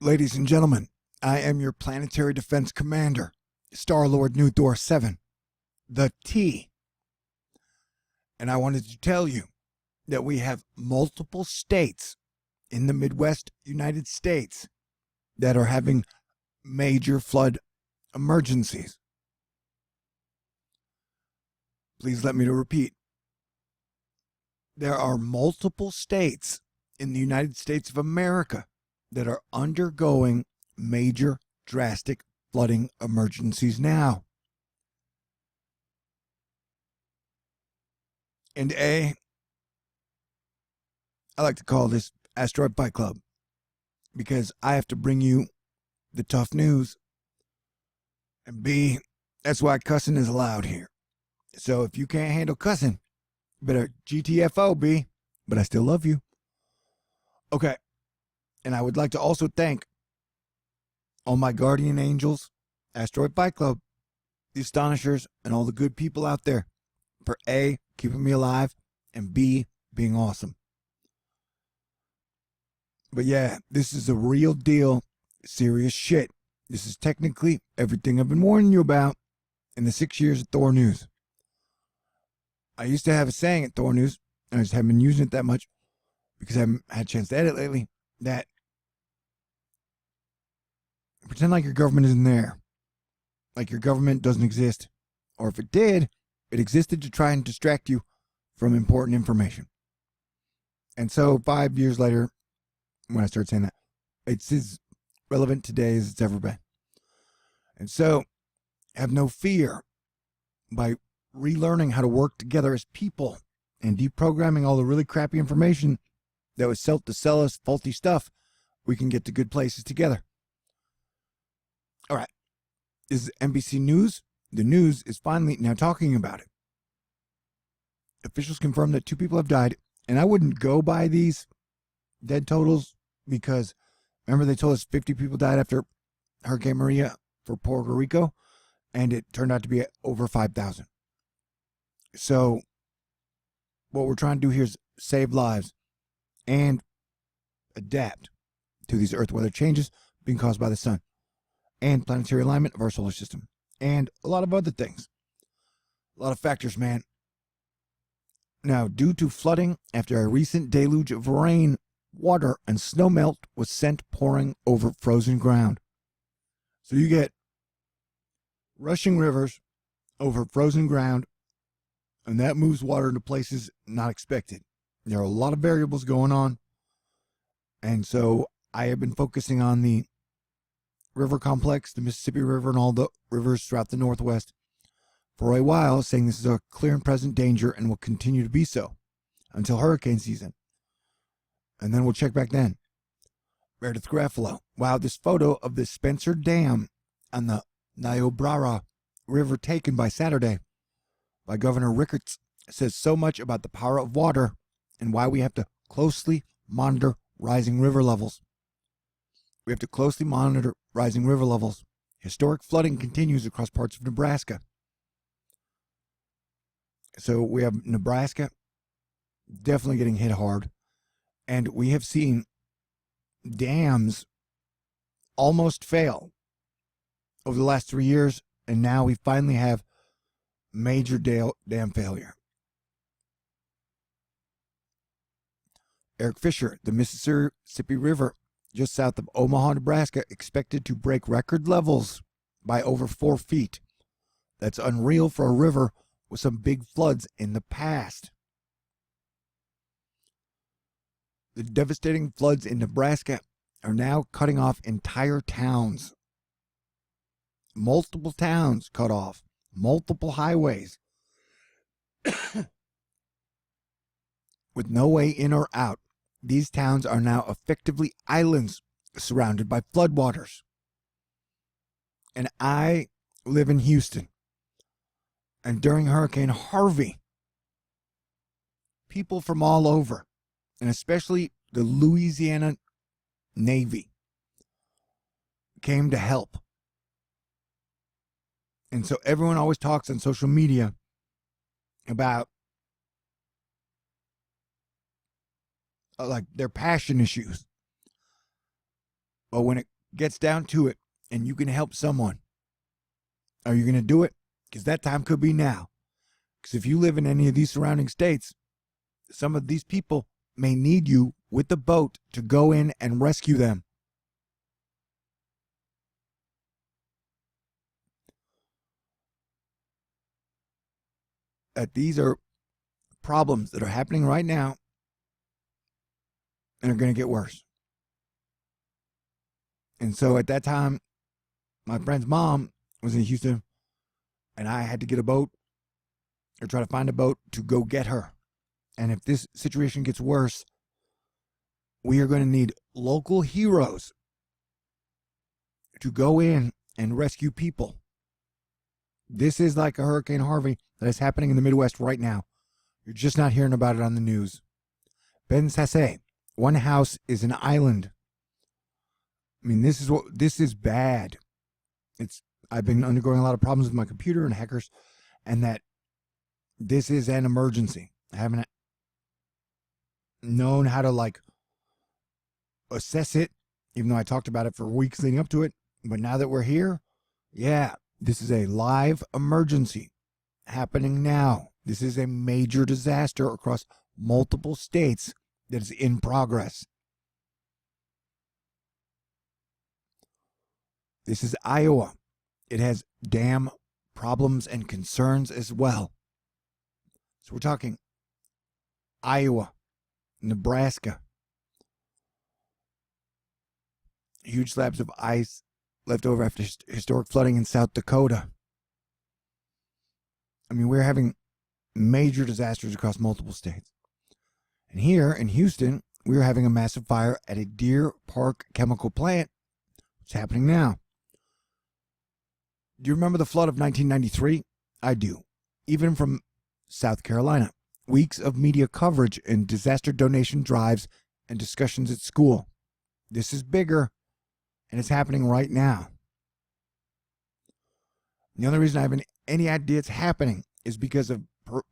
Ladies and gentlemen, I am your planetary defense commander, Star-Lord New Thor 7, the T. And I wanted to tell you that we have multiple states in the Midwest United States that are having major flood emergencies. Please let me repeat. There are multiple states in the United States of America that are undergoing major drastic flooding emergencies now. And A, I like to call this Asteroid Fight Club because I have to bring you the tough news. And B, that's why cussing is allowed here. So if you can't handle cussing, better GTFO, B, but I still love you. Okay. And I would like to also thank all my guardian angels, Asteroid Fight Club, the Astonishers, and all the good people out there for A, keeping me alive, and B, being awesome. But yeah, this is a real deal, serious shit. This is technically everything I've been warning you about in the 6 years of Thor News. I used to have a saying at Thor News, and I just haven't been using it that much because I haven't had a chance to edit lately, that pretend like your government isn't there. Like your government doesn't exist. Or if it did, it existed to try and distract you from important information. And so 5 years later, when I started saying that, it's as relevant today as it's ever been. And so, have no fear. By relearning how to work together as people and deprogramming all the really crappy information that was to sell us faulty stuff, we can get to good places together. All right. This is NBC News. The news is finally now talking about it. Officials confirmed that 2 people have died, and I wouldn't go by these dead totals because remember they told us 50 people died after Hurricane Maria for Puerto Rico, and it turned out to be over 5,000. So what we're trying to do here is save lives and adapt to these Earth weather changes being caused by the sun and planetary alignment of our solar system and a lot of other things. A lot of factors, man. Now, due to flooding after a recent deluge of rain, water and snow melt was sent pouring over frozen ground. So you get rushing rivers over frozen ground, and that moves water into places not expected. There are a lot of variables going on, and so I have been focusing on the river complex, the Mississippi River, and all the rivers throughout the Northwest for a while, saying this is a clear and present danger and will continue to be so until hurricane season. And then we'll check back then. Meredith Garofalo. Wow, this photo of the Spencer Dam on the Niobrara River taken by Saturday by Governor Rickards says so much about the power of water and why we have to closely monitor rising river levels. We have to closely monitor rising river levels. Historic flooding continues across parts of Nebraska. So we have Nebraska definitely getting hit hard. And we have seen dams almost fail over the last 3 years. And now we finally have major dam failure. Eric Fisher, the Mississippi River, just south of Omaha, Nebraska, expected to break record levels by over 4 feet. That's unreal for a river with some big floods in the past. The devastating floods in Nebraska are now cutting off entire towns. Multiple towns cut off. Multiple highways. With no way in or out. These towns are now effectively islands surrounded by floodwaters. And I live in Houston. And during Hurricane Harvey, people from all over, and especially the Louisiana Navy, came to help. And so everyone always talks on social media about like their passion issues. But when it gets down to it and you can help someone, are you going to do it? Because that time could be now. Because if you live in any of these surrounding states, some of these people may need you with the boat to go in and rescue them. That these are problems that are happening right now and are going to get worse. And so at that time, my friend's mom was in Houston, and I had to get a boat or try to find a boat to go get her. And if this situation gets worse, we are going to need local heroes to go in and rescue people. This is like a Hurricane Harvey that is happening in the Midwest right now. You're just not hearing about it on the news. Ben Sasse, one house is an island. I mean, this is bad. I've been undergoing a lot of problems with my computer and hackers, and that this is an emergency. I haven't known how to assess it, even though I talked about it for weeks leading up to it. But now that we're here, yeah, this is a live emergency happening now. This is a major disaster across multiple states that is in progress. This is Iowa. It has dam problems and concerns as well. So we're talking Iowa, Nebraska. Huge slabs of ice left over after historic flooding in South Dakota. I mean, we're having major disasters across multiple states. And here in Houston, we're having a massive fire at a Deer Park chemical plant. It's happening now. Do you remember the flood of 1993? I do. Even from South Carolina. Weeks of media coverage and disaster donation drives and discussions at school. This is bigger, and it's happening right now. The only reason I have any idea it's happening is because of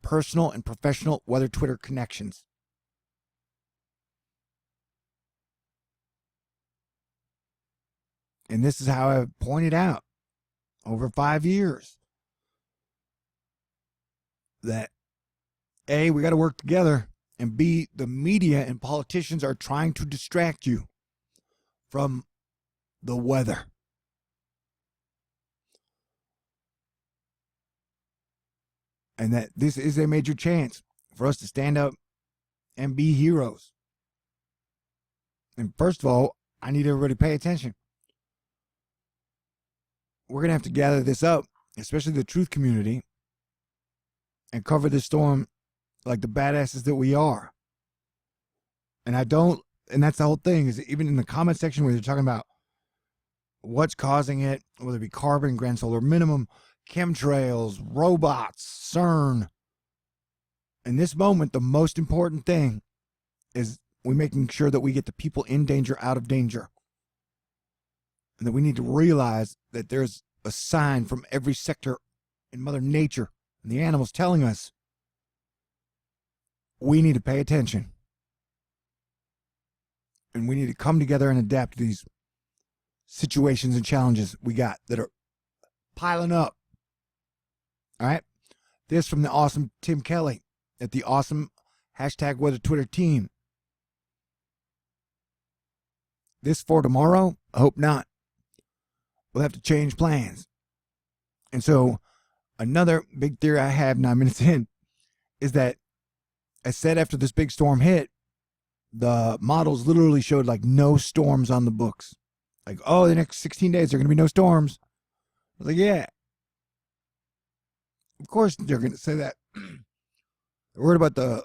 personal and professional weather Twitter connections. And this is how I've pointed out over 5 years that A, we got to work together, and B, the media and politicians are trying to distract you from the weather. And that this is a major chance for us to stand up and be heroes. And first of all, I need everybody to pay attention. We're going to have to gather this up, especially the truth community, and cover this storm like the badasses that we are. And that's the whole thing, is even in the comment section where they're talking about what's causing it, whether it be carbon, grand solar minimum, chemtrails, robots, CERN. In this moment, the most important thing is we're making sure that we get the people in danger out of danger. And that we need to realize that there's a sign from every sector in Mother Nature and the animals telling us we need to pay attention. And we need to come together and adapt to these situations and challenges we got that are piling up. All right. This from the awesome Tim Kelly at the awesome #weather Twitter team. This for tomorrow? I hope not. We'll have to change plans. And so another big theory I have 9 minutes in is that I said after this big storm hit, the models literally showed no storms on the books. The next 16 days there are going to be no storms. I was like, yeah. Of course they're going to say that. They're worried about the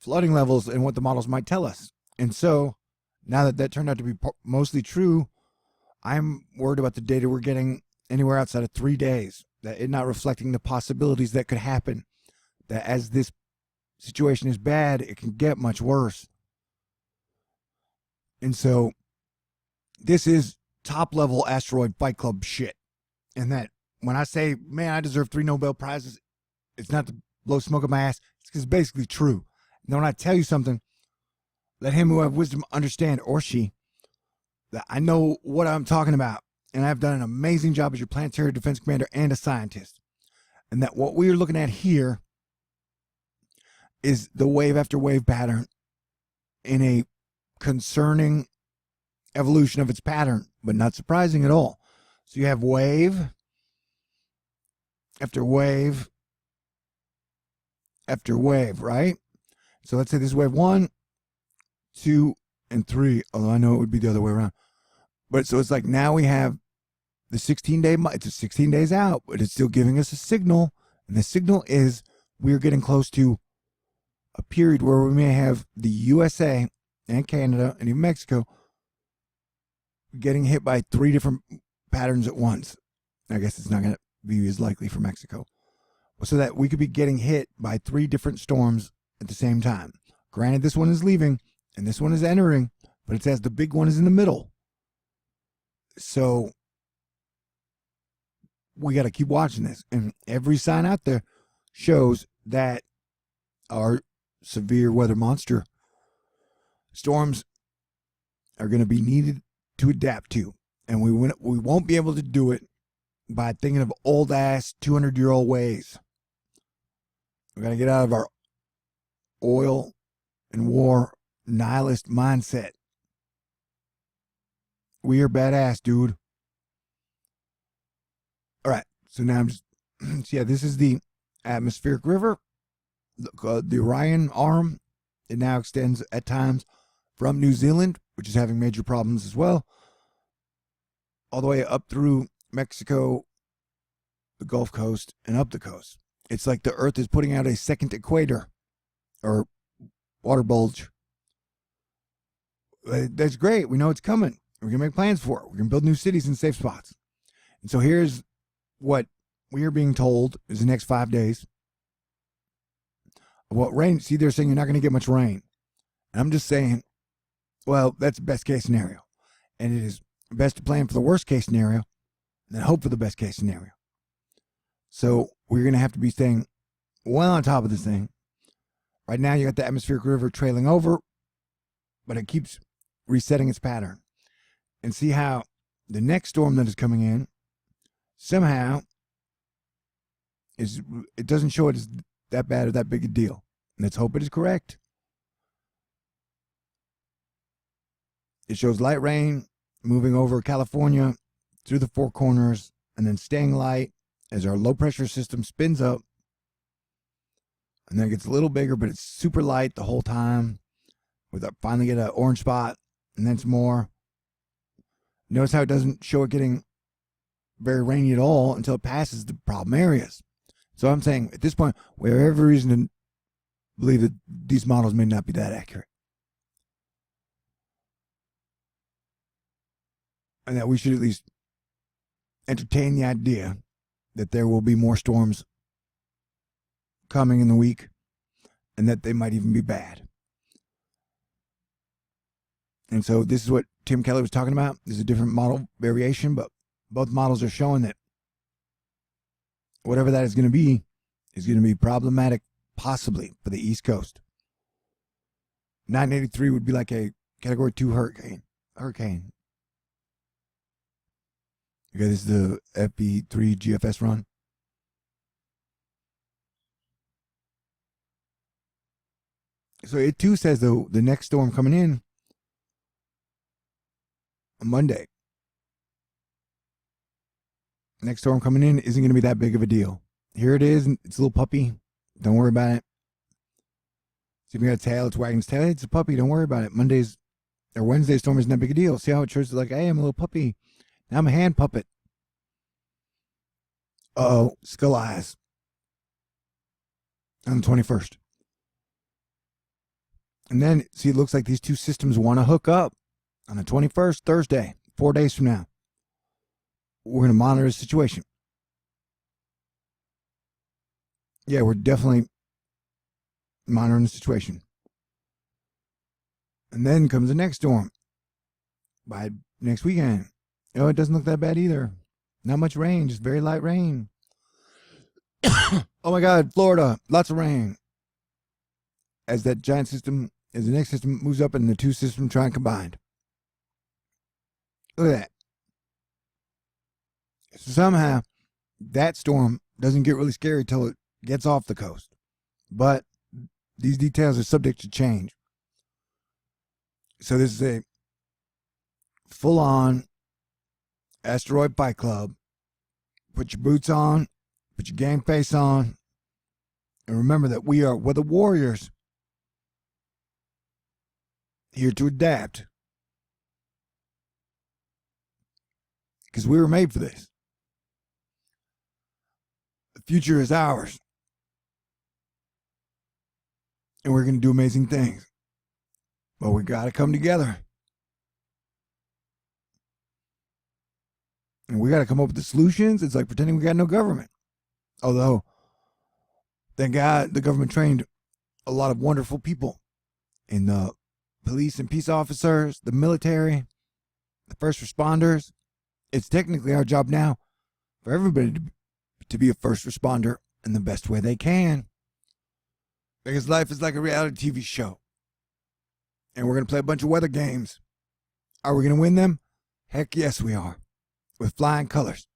flooding levels and what the models might tell us. And so now that turned out to be mostly true, I'm worried about the data we're getting anywhere outside of 3 days, that it not reflecting the possibilities that could happen, that as this situation is bad, it can get much worse. And so this is top level asteroid fight club shit. And that when I say, man, I deserve 3 Nobel Prizes, it's not to blow smoke up my ass. It's basically true. And when I tell you something, let him who have wisdom understand, or she, that I know what I'm talking about, and I've done an amazing job as your planetary defense commander and a scientist. And that what we're looking at here is the wave after wave pattern in a concerning evolution of its pattern, but not surprising at all. So you have wave after wave after wave, right? So let's say this is wave 1, 2, and 3, although I know it would be the other way around. But so it's like now we have the 16-day, it's 16 days out, but it's still giving us a signal. And the signal is we're getting close to a period where we may have the USA and Canada and even Mexico getting hit by 3 different patterns at once. I guess it's not going to be as likely for Mexico. So that we could be getting hit by 3 different storms at the same time. Granted, this one is leaving and this one is entering, but it says the big one is in the middle. So we got to keep watching this. And every sign out there shows that our severe weather monster storms are going to be needed to adapt to. And we won't be able to do it by thinking of old ass 200-year-old ways. We got to get out of our oil and war nihilist mindset. We are badass, dude. All right, so now I'm just, so yeah, this is the atmospheric river, the Orion arm. It now extends at times from New Zealand, which is having major problems as well, all the way up through Mexico, the Gulf Coast, and up the coast. It's like the Earth is putting out a second equator or water bulge. That's great. We know it's coming. We're going to make plans for it. We're going to build new cities and safe spots. And so here's what we are being told is the next 5 days. What rain? See, they're saying you're not going to get much rain. And I'm just saying, well, that's the best case scenario. And it is best to plan for the worst case scenario and then hope for the best case scenario. So we're going to have to be staying well on top of this thing. Right now, you got the atmospheric river trailing over, but it keeps resetting its pattern. And see how the next storm that is coming in somehow it doesn't show it as that bad or that big a deal. Let's hope it is correct. It shows light rain moving over California through the Four Corners and then staying light as our low pressure system spins up. And then it gets a little bigger, but it's super light the whole time. We finally get an orange spot and then some more. Notice how it doesn't show it getting very rainy at all until it passes the problem areas. So I'm saying at this point, we have every reason to believe that these models may not be that accurate. And that we should at least entertain the idea that there will be more storms coming in the week and that they might even be bad. And so this is what Tim Kelly was talking about. This is a different model variation, but both models are showing that whatever that is going to be problematic, possibly for the East Coast. 983 would be like a Category 2 hurricane. Okay, this is the FB3 GFS run. So it too says, though, the next storm coming in on Monday. Next storm coming in isn't going to be that big of a deal. Here it is. It's a little puppy. Don't worry about it. See if we got a tail. It's wagging its tail. Hey, it's a puppy. Don't worry about it. Wednesday's storm isn't that big a deal. See how it shows it like, hey, I'm a little puppy. Now I'm a hand puppet. Uh-oh. Skull eyes. On the 21st. And then, see, it looks like these two systems want to hook up on the 21st, Thursday, 4 days from now. We're going to monitor the situation. Yeah, we're definitely monitoring the situation. And then comes the next storm by next weekend. Oh, it doesn't look that bad either. Not much rain, just very light rain. Oh my God, Florida, lots of rain. As that giant system, as the next system moves up and the two systems try and combine. Look at that. Somehow, that storm doesn't get really scary till it gets off the coast. But these details are subject to change. So this is a full-on asteroid fight club. Put your boots on, put your game face on, and remember that we're the warriors here to adapt. Because we were made for this. The future is ours. And we're going to do amazing things. But we got to come together. And we got to come up with the solutions. It's like pretending we got no government. Although, thank God the government trained a lot of wonderful people in the police and peace officers, the military, the first responders. It's technically our job now for everybody to be a first responder in the best way they can. Because life is like a reality TV show. And we're going to play a bunch of weather games. Are we going to win them? Heck yes, we are. With flying colors.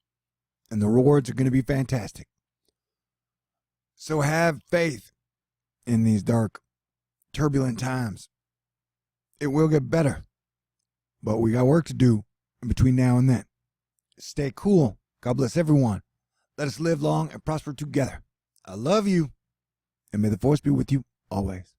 And the rewards are going to be fantastic. So have faith in these dark, turbulent times. It will get better. But we got work to do in between now and then. Stay cool. God bless everyone. Let us live long and prosper together. I love you. And may the force be with you always.